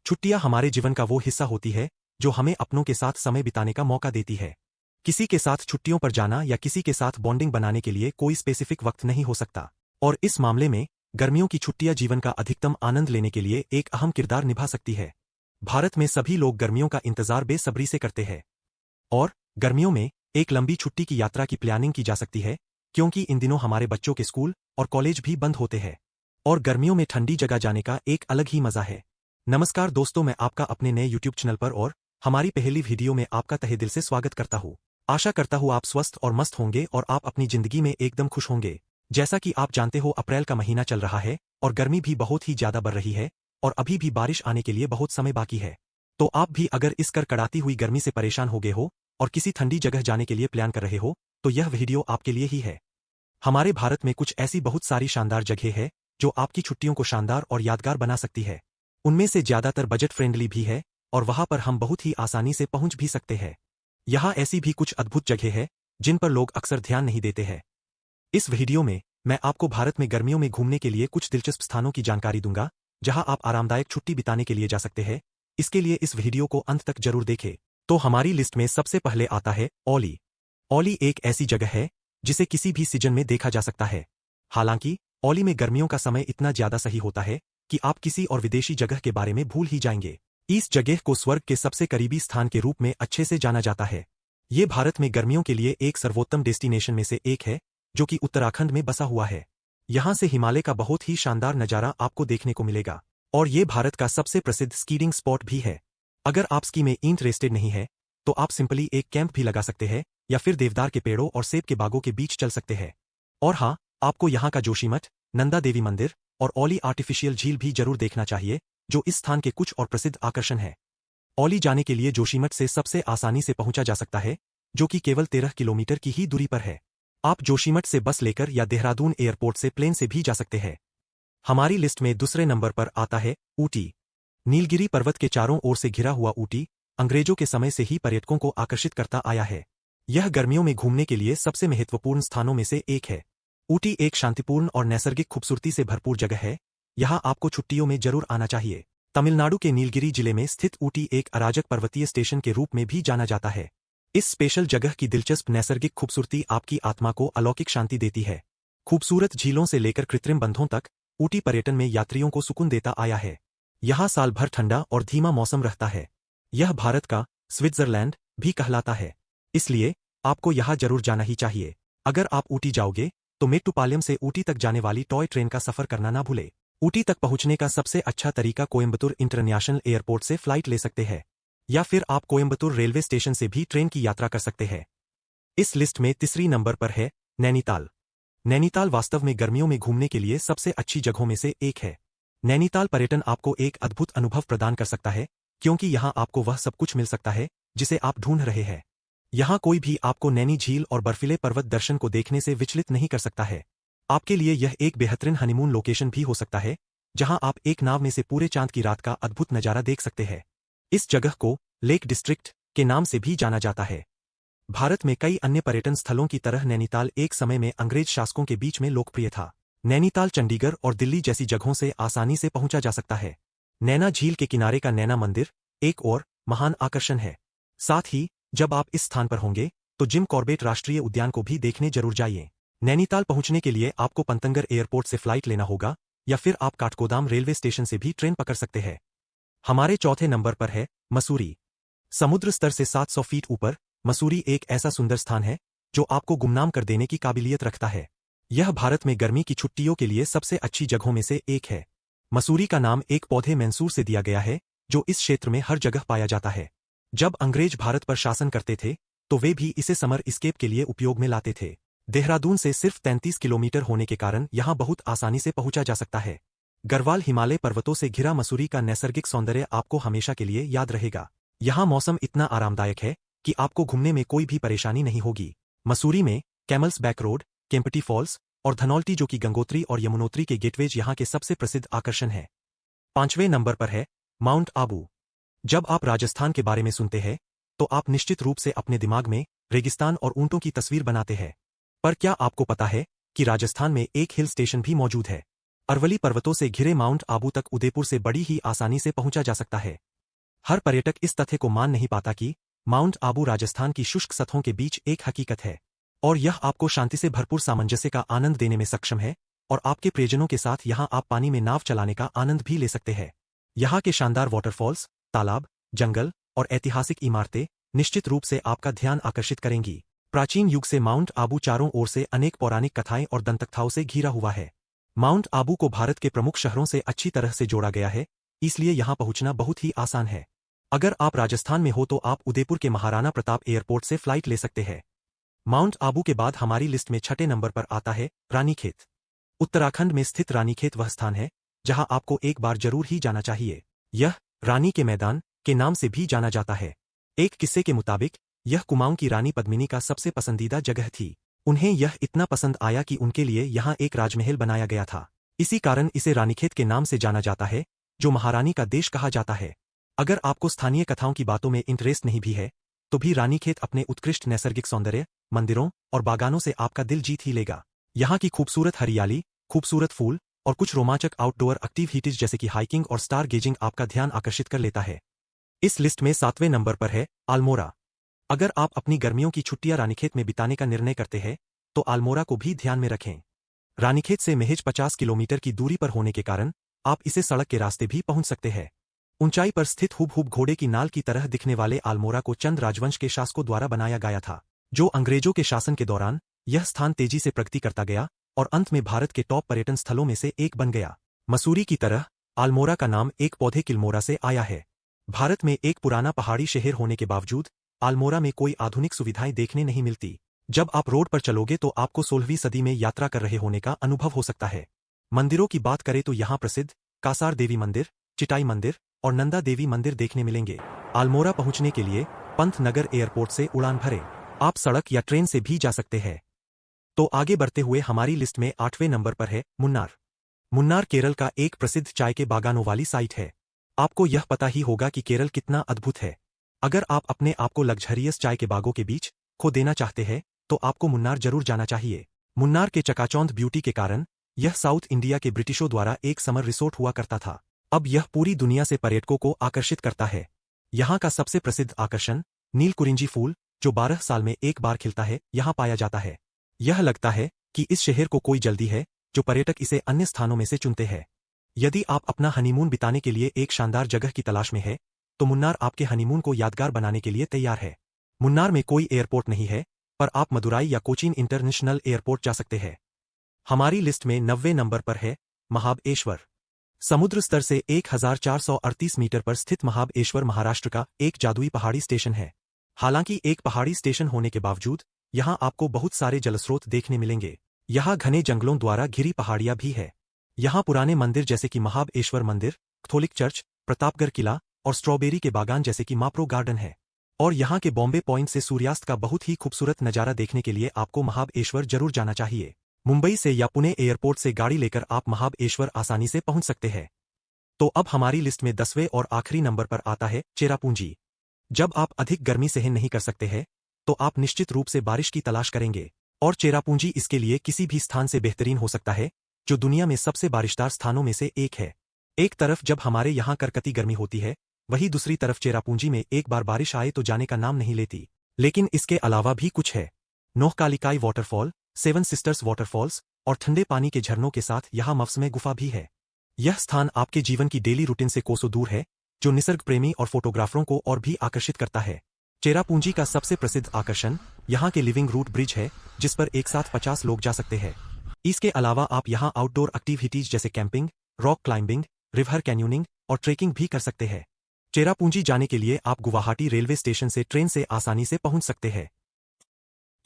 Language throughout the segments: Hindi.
छुट्टियां हमारे जीवन का वो हिस्सा होती है जो हमें अपनों के साथ समय बिताने का मौका देती है। किसी के साथ छुट्टियों पर जाना या किसी के साथ बॉन्डिंग बनाने के लिए कोई स्पेसिफिक वक्त नहीं हो सकता, और इस मामले में गर्मियों की छुट्टियां जीवन का अधिकतम आनंद लेने के लिए एक अहम किरदार निभा सकती है। भारत में सभी लोग गर्मियों का इंतजार बेसब्री से करते हैं, और गर्मियों में एक लंबी छुट्टी की यात्रा की प्लानिंग की जा सकती है, क्योंकि इन दिनों हमारे बच्चों के स्कूल और कॉलेज भी बंद होते हैं और गर्मियों में ठंडी जगह जाने का एक अलग ही मजा है। नमस्कार दोस्तों, मैं आपका अपने नए यूट्यूब चैनल पर और हमारी पहली वीडियो में आपका तहे दिल से स्वागत करता हूँ। आशा करता हूँ आप स्वस्थ और मस्त होंगे और आप अपनी जिंदगी में एकदम खुश होंगे। जैसा कि आप जानते हो, अप्रैल का महीना चल रहा है और गर्मी भी बहुत ही ज्यादा बढ़ रही है और अभी भी बारिश आने के लिए बहुत समय बाकी है। तो आप भी अगर इस कड़ाती हुई गर्मी से परेशान हो गए हो और किसी ठंडी जगह जाने के लिए प्लान कर रहे हो, तो यह वीडियो आपके लिए ही है। हमारे भारत में कुछ ऐसी बहुत सारी शानदार जगह है जो आपकी छुट्टियों को शानदार और यादगार बना सकती है। उनमें से ज्यादातर बजट फ्रेंडली भी है और वहां पर हम बहुत ही आसानी से पहुंच भी सकते हैं। यहाँ ऐसी भी कुछ अद्भुत जगह है जिन पर लोग अक्सर ध्यान नहीं देते हैं। इस वीडियो में मैं आपको भारत में गर्मियों में घूमने के लिए कुछ दिलचस्प स्थानों की जानकारी दूंगा जहां आप आरामदायक छुट्टी बिताने के लिए जा सकते हैं। इसके लिए इस वीडियो को अंत तक जरूर देखें। तो हमारी लिस्ट में सबसे पहले आता है ओली। ओली एक ऐसी जगह है जिसे किसी भी सीजन में देखा जा सकता है। हालांकि ओली में गर्मियों का समय इतना ज्यादा सही होता है कि आप किसी और विदेशी जगह के बारे में भूल ही जाएंगे। इस जगह को स्वर्ग के सबसे करीबी स्थान के रूप में अच्छे से जाना जाता है। ये भारत में गर्मियों के लिए एक सर्वोत्तम डेस्टिनेशन में से एक है जो कि उत्तराखंड में बसा हुआ है। यहाँ से हिमालय का बहुत ही शानदार नजारा आपको देखने को मिलेगा और ये भारत का सबसे प्रसिद्ध स्कीइंग स्पॉट भी है। अगर आप स्की में इंटरेस्टेड नहीं है तो आप सिंपली एक कैंप भी लगा सकते हैं या फिर देवदार के पेड़ों और सेब के बागों के बीच चल सकते हैं। और हाँ, आपको यहाँ का जोशीमठ, नंदा देवी मंदिर और ओली आर्टिफिशियल झील भी जरूर देखना चाहिए, जो इस स्थान के कुछ और प्रसिद्ध आकर्षण है। ओली जाने के लिए जोशीमठ से सबसे आसानी से पहुंचा जा सकता है, जो कि केवल 13 किलोमीटर की ही दूरी पर है। आप जोशीमठ से बस लेकर या देहरादून एयरपोर्ट से प्लेन से भी जा सकते हैं। हमारी लिस्ट में दूसरे नंबर पर आता है ऊटी। नीलगिरी पर्वत के चारों ओर से घिरा हुआ ऊटी अंग्रेजों के समय से ही पर्यटकों को आकर्षित करता आया है। यह गर्मियों में घूमने के लिए सबसे महत्वपूर्ण स्थानों में से एक है। ऊटी एक शांतिपूर्ण और नैसर्गिक खूबसूरती से भरपूर जगह है। यहाँ आपको छुट्टियों में जरूर आना चाहिए। तमिलनाडु के नीलगिरी जिले में स्थित ऊटी एक अराजक पर्वतीय स्टेशन के रूप में भी जाना जाता है। इस स्पेशल जगह की दिलचस्प नैसर्गिक खूबसूरती आपकी आत्मा को अलौकिक शांति देती है। खूबसूरत झीलों से लेकर कृत्रिम बंधों तक ऊटी पर्यटन में यात्रियों को सुकून देता आया है। यहाँ साल भर ठंडा और धीमा मौसम रहता है। यह भारत का स्विट्जरलैंड भी कहलाता है, इसलिए आपको यहाँ जरूर जाना ही चाहिए। अगर आप ऊटी जाओगे तो मेट्टुपालयम से ऊटी तक जाने वाली टॉय ट्रेन का सफर करना ना भूले। ऊटी तक पहुंचने का सबसे अच्छा तरीका कोयम्बतूर इंटरनेशनल एयरपोर्ट से फ्लाइट ले सकते हैं, या फिर आप कोयम्बतूर रेलवे स्टेशन से भी ट्रेन की यात्रा कर सकते हैं। इस लिस्ट में तीसरी नंबर पर है नैनीताल। नैनीताल वास्तव में गर्मियों में घूमने के लिए सबसे अच्छी जगहों में से एक है। नैनीताल पर्यटन आपको एक अद्भुत अनुभव प्रदान कर सकता है, क्योंकि यहाँ आपको वह सब कुछ मिल सकता है जिसे आप ढूंढ रहे हैं। यहाँ कोई भी आपको नैनी झील और बर्फीले पर्वत दर्शन को देखने से विचलित नहीं कर सकता है। आपके लिए यह एक बेहतरीन हनीमून लोकेशन भी हो सकता है, जहाँ आप एक नाव में से पूरे चांद की रात का अद्भुत नजारा देख सकते हैं। इस जगह को लेक डिस्ट्रिक्ट के नाम से भी जाना जाता है। भारत में कई अन्य पर्यटन स्थलों की तरह नैनीताल एक समय में अंग्रेज शासकों के बीच में लोकप्रिय था। नैनीताल चंडीगढ़ और दिल्ली जैसी जगहों से आसानी से पहुंचा जा सकता है। नैना झील के किनारे का नैना मंदिर एक और महान आकर्षण है। साथ ही जब आप इस स्थान पर होंगे तो जिम कॉर्बेट राष्ट्रीय उद्यान को भी देखने जरूर जाइए। नैनीताल पहुंचने के लिए आपको पंतनगर एयरपोर्ट से फ्लाइट लेना होगा, या फिर आप काठगोदाम रेलवे स्टेशन से भी ट्रेन पकड़ सकते हैं। हमारे चौथे नंबर पर है मसूरी। समुद्र स्तर से 700 फीट ऊपर मसूरी एक ऐसा सुंदर स्थान है जो आपको गुमनाम कर देने की काबिलियत रखता है। यह भारत में गर्मी की छुट्टियों के लिए सबसे अच्छी जगहों में से एक है। मसूरी का नाम एक पौधे मैसूर से दिया गया है जो इस क्षेत्र में हर जगह पाया जाता है। जब अंग्रेज भारत पर शासन करते थे तो वे भी इसे समर स्केप के लिए उपयोग में लाते थे। देहरादून से सिर्फ 33 किलोमीटर होने के कारण यहाँ बहुत आसानी से पहुंचा जा सकता है। गढ़वाल हिमालय पर्वतों से घिरा मसूरी का नैसर्गिक सौंदर्य आपको हमेशा के लिए याद रहेगा। यहाँ मौसम इतना आरामदायक है कि आपको घूमने में कोई भी परेशानी नहीं होगी। मसूरी में Camel's Back Road, Kempty Falls और धनौल्टी, जो कि गंगोत्री और यमुनोत्री के गेटवेज, यहाँ के सबसे प्रसिद्ध आकर्षण है। 5वें नंबर पर है माउंट आबू। जब आप राजस्थान के बारे में सुनते हैं तो आप निश्चित रूप से अपने दिमाग में रेगिस्तान और ऊंटों की तस्वीर बनाते हैं, पर क्या आपको पता है कि राजस्थान में एक हिल स्टेशन भी मौजूद है? अरवली पर्वतों से घिरे माउंट आबू तक उदयपुर से बड़ी ही आसानी से पहुंचा जा सकता है। हर पर्यटक इस तथ्य को मान नहीं पाता कि माउंट आबू राजस्थान की शुष्क सतहों के बीच एक हकीकत है, और यह आपको शांति से भरपूर सामंजस्य का आनंद देने में सक्षम है, और आपके प्रियजनों के साथ यहां आप पानी में नाव चलाने का आनंद भी ले सकते हैं। यहाँ के शानदार वाटरफॉल्स, तालाब, जंगल और ऐतिहासिक इमारतें निश्चित रूप से आपका ध्यान आकर्षित करेंगी। प्राचीन युग से माउंट आबू चारों ओर से अनेक पौराणिक कथाएं और दंतकथाओं से घिरा हुआ है। माउंट आबू को भारत के प्रमुख शहरों से अच्छी तरह से जोड़ा गया है, इसलिए यहां पहुंचना बहुत ही आसान है। अगर आप राजस्थान में हो तो आप उदयपुर के महाराणा प्रताप एयरपोर्ट से फ्लाइट ले सकते हैं। माउंट आबू के बाद हमारी लिस्ट में छठे नंबर पर आता है रानीखेत। उत्तराखंड में स्थित रानीखेत वह स्थान है जहां आपको एक बार जरूर ही जाना चाहिए। यह रानी के मैदान के नाम से भी जाना जाता है। एक किस्से के मुताबिक यह कुमाऊं की रानी पद्मिनी का सबसे पसंदीदा जगह थी। उन्हें यह इतना पसंद आया कि उनके लिए यहाँ एक राजमहल बनाया गया था। इसी कारण इसे रानीखेत के नाम से जाना जाता है, जो महारानी का देश कहा जाता है। अगर आपको स्थानीय कथाओं की बातों में इंटरेस्ट नहीं भी है, तो भी रानीखेत अपने उत्कृष्ट नैसर्गिक सौंदर्य, मंदिरों और बागानों से आपका दिल जीत ही लेगा। यहाँ की खूबसूरत हरियाली, खूबसूरत फूल और कुछ रोमांचक आउटडोर एक्टिविटीज जैसे कि हाइकिंग और स्टार गेजिंग आपका ध्यान आकर्षित कर लेता है। इस लिस्ट में 7वें नंबर पर है अल्मोड़ा। अगर आप अपनी गर्मियों की छुट्टियां रानीखेत में बिताने का निर्णय करते हैं, तो अल्मोड़ा को भी ध्यान में रखें। रानीखेत से महज 50 किलोमीटर की दूरी पर होने के कारण आप इसे सड़क के रास्ते भी पहुंच सकते हैं। ऊंचाई पर स्थित हुबहुब घोड़े की नाल की तरह दिखने वाले अल्मोड़ा को चंद राजवंश के शासकों द्वारा बनाया गया था, जो अंग्रेजों के शासन के दौरान यह स्थान तेजी से प्रगति करता गया और अंत में भारत के टॉप पर्यटन स्थलों में से एक बन गया। मसूरी की तरह अल्मोड़ा का नाम एक पौधे किल्मोरा से आया है। भारत में एक पुराना पहाड़ी शहर होने के बावजूद अल्मोड़ा में कोई आधुनिक सुविधाएं देखने नहीं मिलती। जब आप रोड पर चलोगे तो आपको 16वीं सदी में यात्रा कर रहे होने का अनुभव हो सकता है। मंदिरों की बात करें तो यहाँ प्रसिद्ध कासार देवी मंदिर, चिटाई मंदिर और नंदा देवी मंदिर देखने मिलेंगे। अल्मोड़ा पहुंचने के लिए पंतनगर एयरपोर्ट से उड़ान भरें। आप सड़क या ट्रेन से भी जा सकते हैं। तो आगे बढ़ते हुए हमारी लिस्ट में 8वें नंबर पर है मुन्नार। मुन्नार केरल का एक प्रसिद्ध चाय के बागानों वाली साइट है। आपको यह पता ही होगा कि केरल कितना अद्भुत है। अगर आप अपने आप को लग्जरियस चाय के बागों के बीच खो देना चाहते हैं, तो आपको मुन्नार जरूर जाना चाहिए। मुन्नार के चकाचौंध ब्यूटी के कारण यह साउथ इंडिया के ब्रिटिशों द्वारा एक समर रिसोर्ट हुआ करता था। अब यह पूरी दुनिया से पर्यटकों को आकर्षित करता है। यहाँ का सबसे प्रसिद्ध आकर्षण नीलकुरिंजी फूल, जो 12 साल में एक बार खिलता है, यहाँ पाया जाता है। यह लगता है कि इस शहर को कोई जल्दी है, जो पर्यटक इसे अन्य स्थानों में से चुनते हैं। यदि आप अपना हनीमून बिताने के लिए एक शानदार जगह की तलाश में है, तो मुन्नार आपके हनीमून को यादगार बनाने के लिए तैयार है। मुन्नार में कोई एयरपोर्ट नहीं है, पर आप मदुराई या कोचीन इंटरनेशनल एयरपोर्ट जा सकते हैं। हमारी लिस्ट में 90वें नंबर पर है महाबलेश्वर। समुद्र स्तर से 1438 मीटर पर स्थित महाबलेश्वर महाराष्ट्र का एक जादुई पहाड़ी स्टेशन है। हालांकि एक पहाड़ी स्टेशन होने के बावजूद यहाँ आपको बहुत सारे जलस्रोत देखने मिलेंगे। यहाँ घने जंगलों द्वारा घिरी पहाड़ियाँ भी है। यहाँ पुराने मंदिर जैसे कि महाबलेश्वर मंदिर, कैथोलिक चर्च, प्रतापगढ़ किला और स्ट्रॉबेरी के बागान जैसे कि माप्रो गार्डन है। और यहाँ के बॉम्बे पॉइंट से सूर्यास्त का बहुत ही खूबसूरत नज़ारा देखने के लिए आपको महाबलेश्वर जरूर जाना चाहिए। मुंबई से या पुणे एयरपोर्ट से गाड़ी लेकर आप महाबलेश्वर आसानी से पहुंच सकते हैं। तो अब हमारी लिस्ट में 10वें और आखिरी नंबर पर आता है चेरापूंजी। जब आप अधिक गर्मी सहन नहीं कर सकते हैं, तो आप निश्चित रूप से बारिश की तलाश करेंगे, और चेरापूंजी इसके लिए किसी भी स्थान से बेहतरीन हो सकता है, जो दुनिया में सबसे बारिशदार स्थानों में से एक है। एक तरफ जब हमारे यहाँ कड़कती गर्मी होती है, वहीं दूसरी तरफ चेरापूंजी में एक बार बारिश आए तो जाने का नाम नहीं लेती। लेकिन इसके अलावा भी कुछ है। नोहकालिकाई वाटरफॉल, 7 सिस्टर्स वाटरफॉल्स और ठंडे पानी के झरनों के साथ यहाँ मौसम गुफा भी है। यह स्थान आपके जीवन की डेली रूटीन से कोसों दूर है, जो निसर्ग प्रेमी और फोटोग्राफरों को और भी आकर्षित करता है। चेरापूंजी का सबसे प्रसिद्ध आकर्षण यहाँ के लिविंग रूट ब्रिज है, जिस पर एक साथ 50 लोग जा सकते हैं। इसके अलावा आप यहाँ आउटडोर एक्टिविटीज जैसे कैंपिंग, रॉक क्लाइंबिंग, रिवर कैन्योनिंग और ट्रेकिंग भी कर सकते हैं। चेरापूंजी जाने के लिए आप गुवाहाटी रेलवे स्टेशन से ट्रेन से आसानी से पहुंच सकते हैं।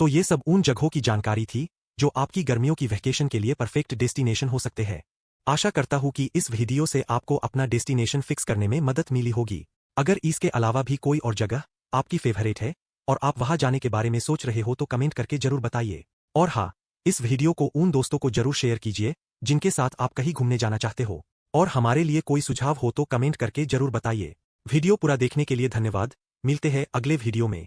तो ये सब उन जगहों की जानकारी थी जो आपकी गर्मियों की वैकेशन के लिए परफेक्ट डेस्टिनेशन हो सकते हैं। आशा करता हूं कि इस वीडियो से आपको अपना डेस्टिनेशन फिक्स करने में मदद मिली होगी। अगर इसके अलावा भी कोई और जगह आपकी फेवरेट है और आप वहां जाने के बारे में सोच रहे हो तो कमेंट करके जरूर बताइए। और हाँ, इस वीडियो को उन दोस्तों को जरूर शेयर कीजिए जिनके साथ आप कहीं घूमने जाना चाहते हो। और हमारे लिए कोई सुझाव हो तो कमेंट करके जरूर बताइए। वीडियो पूरा देखने के लिए धन्यवाद। मिलते हैं अगले वीडियो में।